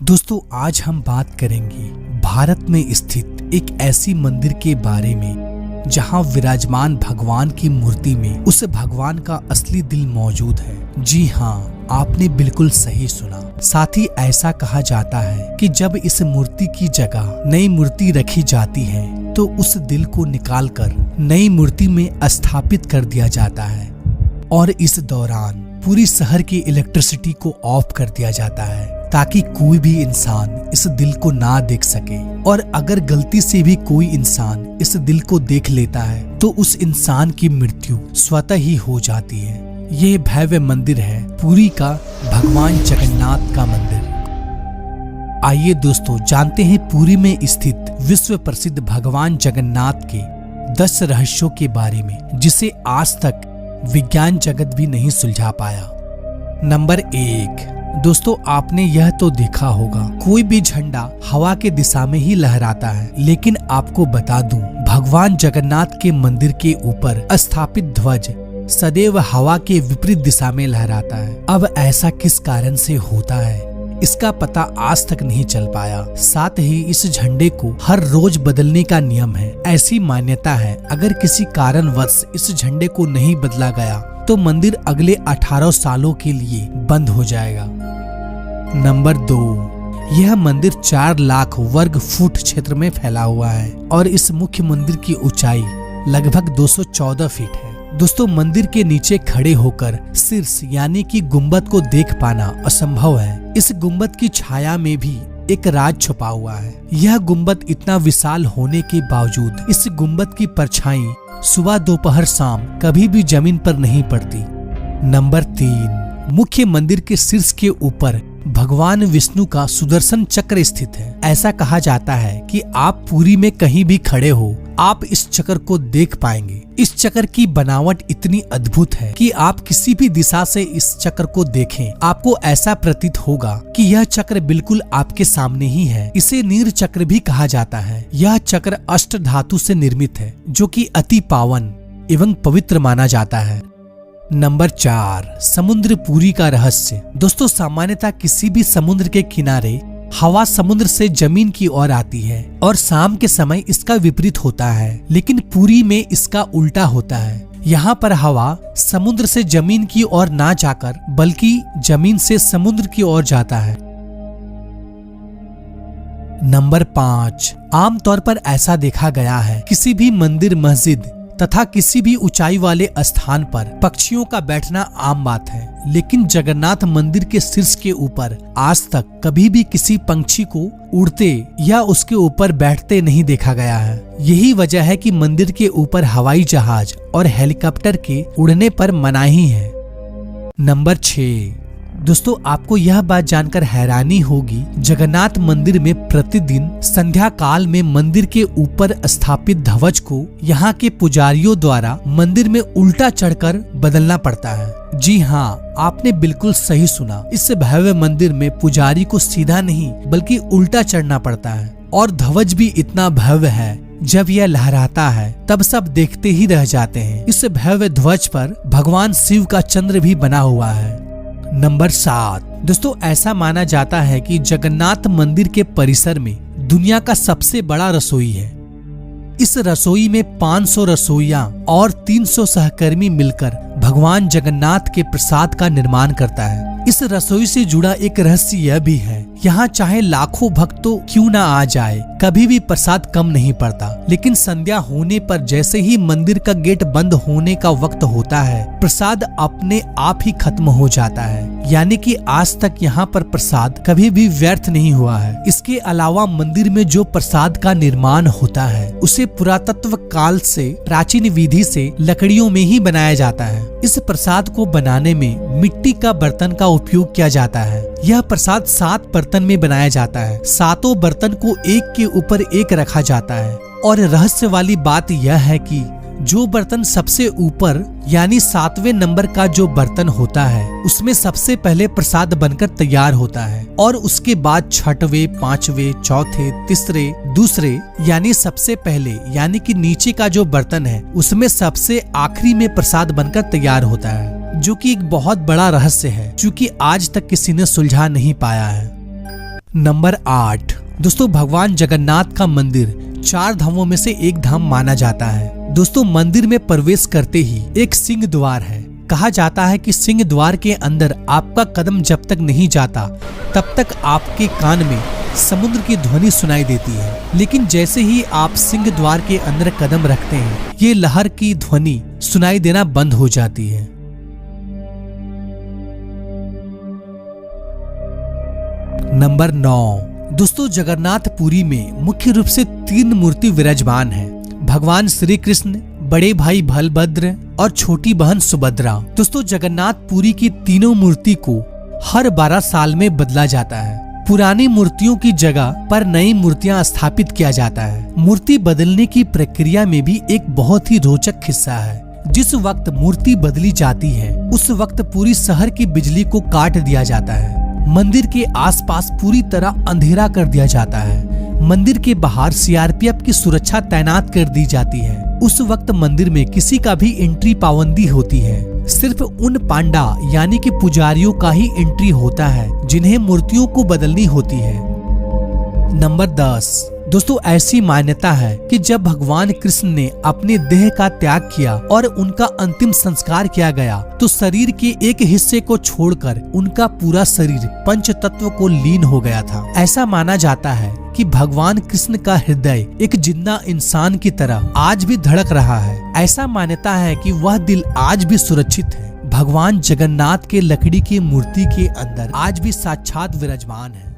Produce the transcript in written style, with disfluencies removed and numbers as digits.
दोस्तों आज हम बात करेंगे भारत में स्थित एक ऐसी मंदिर के बारे में जहां विराजमान भगवान की मूर्ति में उस भगवान का असली दिल मौजूद है। जी हाँ, आपने बिल्कुल सही सुना। साथ ही ऐसा कहा जाता है कि जब इस मूर्ति की जगह नई मूर्ति रखी जाती है तो उस दिल को निकालकर नई मूर्ति में स्थापित कर दिया जाता है और इस दौरान पूरी शहर की इलेक्ट्रिसिटी को ऑफ कर दिया जाता है ताकि कोई भी इंसान इस दिल को ना देख सके। और अगर गलती से भी कोई इंसान इस दिल को देख लेता है तो उस इंसान की मृत्यु स्वतः ही हो जाती है। ये भव्य मंदिर है पुरी का भगवान जगन्नाथ का मंदिर। आइए दोस्तों जानते हैं पुरी में स्थित विश्व प्रसिद्ध भगवान जगन्नाथ के 10 रहस्यों के बारे में जिसे आज तक विज्ञान जगत भी नहीं सुलझा पाया। नंबर 1, दोस्तों आपने यह तो देखा होगा कोई भी झंडा हवा के दिशा में ही लहराता है, लेकिन आपको बता दूं भगवान जगन्नाथ के मंदिर के ऊपर स्थापित ध्वज सदैव हवा के विपरीत दिशा में लहराता है। अब ऐसा किस कारण से होता है इसका पता आज तक नहीं चल पाया। साथ ही इस झंडे को हर रोज बदलने का नियम है। ऐसी मान्यता है अगर किसी कारणवश इस झंडे को नहीं बदला गया तो मंदिर अगले 18 सालों के लिए बंद हो जाएगा। नंबर 2, यह मंदिर 4 लाख वर्ग फुट क्षेत्र में फैला हुआ है और इस मुख्य मंदिर की ऊंचाई लगभग 214 फीट है। दोस्तों मंदिर के नीचे खड़े होकर शीर्ष यानी कि गुंबद को देख पाना असंभव है। इस गुंबद की छाया में भी एक राज छुपा हुआ है। यह गुंबद इतना विशाल होने के बावजूद इस गुंबद की परछाई सुबह दोपहर शाम कभी भी जमीन पर नहीं पड़ती। नंबर 3, मुख्य मंदिर के शीर्ष के ऊपर भगवान विष्णु का सुदर्शन चक्र स्थित है। ऐसा कहा जाता है कि आप पुरी में कहीं भी खड़े हो आप इस चक्र को देख पाएंगे। इस चक्र की बनावट इतनी अद्भुत है कि आप किसी भी दिशा से इस चक्र को देखें आपको ऐसा प्रतीत होगा कि यह चक्र बिल्कुल आपके सामने ही है। इसे नीर चक्र भी कहा जाता है। यह चक्र अष्ट धातु से निर्मित है जो कि अति पावन एवं पवित्र माना जाता है। नंबर 4, समुद्र पुरी का रहस्य। दोस्तों सामान्यतः किसी भी समुद्र के किनारे हवा समुद्र से जमीन की ओर आती है और शाम के समय इसका विपरीत होता है, लेकिन पुरी में इसका उल्टा होता है। यहाँ पर हवा समुद्र से जमीन की ओर ना जाकर बल्कि जमीन से समुद्र की ओर जाता है। नंबर 5, आमतौर पर ऐसा देखा गया है किसी भी मंदिर मस्जिद तथा किसी भी ऊंचाई वाले स्थान पर पक्षियों का बैठना आम बात है, लेकिन जगन्नाथ मंदिर के शीर्ष के ऊपर आज तक कभी भी किसी पंछी को उड़ते या उसके ऊपर बैठते नहीं देखा गया है। यही वजह है कि मंदिर के ऊपर हवाई जहाज और हेलीकॉप्टर के उड़ने पर मनाही है। नंबर 6, दोस्तों आपको यह बात जानकर हैरानी होगी जगन्नाथ मंदिर में प्रतिदिन संध्या काल में मंदिर के ऊपर स्थापित ध्वज को यहाँ के पुजारियों द्वारा मंदिर में उल्टा चढ़कर बदलना पड़ता है। जी हाँ, आपने बिल्कुल सही सुना। इस भव्य मंदिर में पुजारी को सीधा नहीं बल्कि उल्टा चढ़ना पड़ता है और ध्वज भी इतना भव्य है जब यह लहराता है तब सब देखते ही रह जाते हैं। इस भव्य ध्वज पर भगवान शिव का चंद्र भी बना हुआ है। नंबर 7, दोस्तों ऐसा माना जाता है कि जगन्नाथ मंदिर के परिसर में दुनिया का सबसे बड़ा रसोई है। इस रसोई में 500 रसोइया और 300 सहकर्मी मिलकर भगवान जगन्नाथ के प्रसाद का निर्माण करता है। इस रसोई से जुड़ा एक रहस्य यह भी है, यहाँ चाहे लाखों भक्तों क्यों ना आ जाए कभी भी प्रसाद कम नहीं पड़ता, लेकिन संध्या होने पर जैसे ही मंदिर का गेट बंद होने का वक्त होता है प्रसाद अपने आप ही खत्म हो जाता है। यानी कि आज तक यहाँ पर प्रसाद कभी भी व्यर्थ नहीं हुआ है। इसके अलावा मंदिर में जो प्रसाद का निर्माण होता है उसे पुरातत्व काल से प्राचीन विधि से लकड़ियों में ही बनाया जाता है। इस प्रसाद को बनाने में मिट्टी का बर्तन का उपयोग किया जाता है। यह प्रसाद 7 बर्तन में बनाया जाता है। 7 बर्तन को एक के ऊपर एक रखा जाता है और रहस्य वाली बात यह है कि जो बर्तन सबसे ऊपर यानी 7वें नंबर का जो बर्तन होता है उसमें सबसे पहले प्रसाद बनकर तैयार होता है और उसके बाद 6वें, 5वें, 4थे, तीसरे, दूसरे यानी सबसे पहले यानी कि नीचे का जो बर्तन है उसमें सबसे आखिरी में प्रसाद बनकर तैयार होता है, जो कि एक बहुत बड़ा रहस्य है क्योंकि आज तक किसी ने सुलझा नहीं पाया है। नंबर 8, दोस्तों भगवान जगन्नाथ का मंदिर 4 धामों में से एक धाम माना जाता है। दोस्तों मंदिर में प्रवेश करते ही एक सिंह द्वार है। कहा जाता है कि सिंह द्वार के अंदर आपका कदम जब तक नहीं जाता तब तक आपके कान में समुद्र की ध्वनि सुनाई देती है, लेकिन जैसे ही आप सिंह द्वार के अंदर कदम रखते हैं ये लहर की ध्वनि सुनाई देना बंद हो जाती है। नंबर 9, दोस्तों जगन्नाथपुरी में मुख्य रूप से 3 मूर्ति विराजमान है। भगवान श्री कृष्ण, बड़े भाई बलभद्र और छोटी बहन सुभद्रा। दोस्तों जगन्नाथपुरी की तीनों मूर्ति को हर 12 साल में बदला जाता है। पुरानी मूर्तियों की जगह पर नई मूर्तियां स्थापित किया जाता है। मूर्ति बदलने की प्रक्रिया में भी एक बहुत ही रोचक हिस्सा है। जिस वक्त मूर्ति बदली जाती है उस वक्त पूरी शहर की बिजली को काट दिया जाता है। मंदिर के आसपास पूरी तरह अंधेरा कर दिया जाता है। मंदिर के बाहर सीआरपीएफ की सुरक्षा तैनात कर दी जाती है। उस वक्त मंदिर में किसी का भी एंट्री पाबंदी होती है। सिर्फ उन पांडा यानी कि पुजारियों का ही एंट्री होता है जिन्हें मूर्तियों को बदलनी होती है। नंबर 10, दोस्तों ऐसी मान्यता है कि जब भगवान कृष्ण ने अपने देह का त्याग किया और उनका अंतिम संस्कार किया गया तो शरीर के एक हिस्से को छोड़कर उनका पूरा शरीर पंच तत्व को लीन हो गया था। ऐसा माना जाता है कि भगवान कृष्ण का हृदय एक जिंदा इंसान की तरह आज भी धड़क रहा है। ऐसा मान्यता है कि वह दिल आज भी सुरक्षित है। भगवान जगन्नाथ के लकड़ी की मूर्ति के अंदर आज भी साक्षात विराजमान है।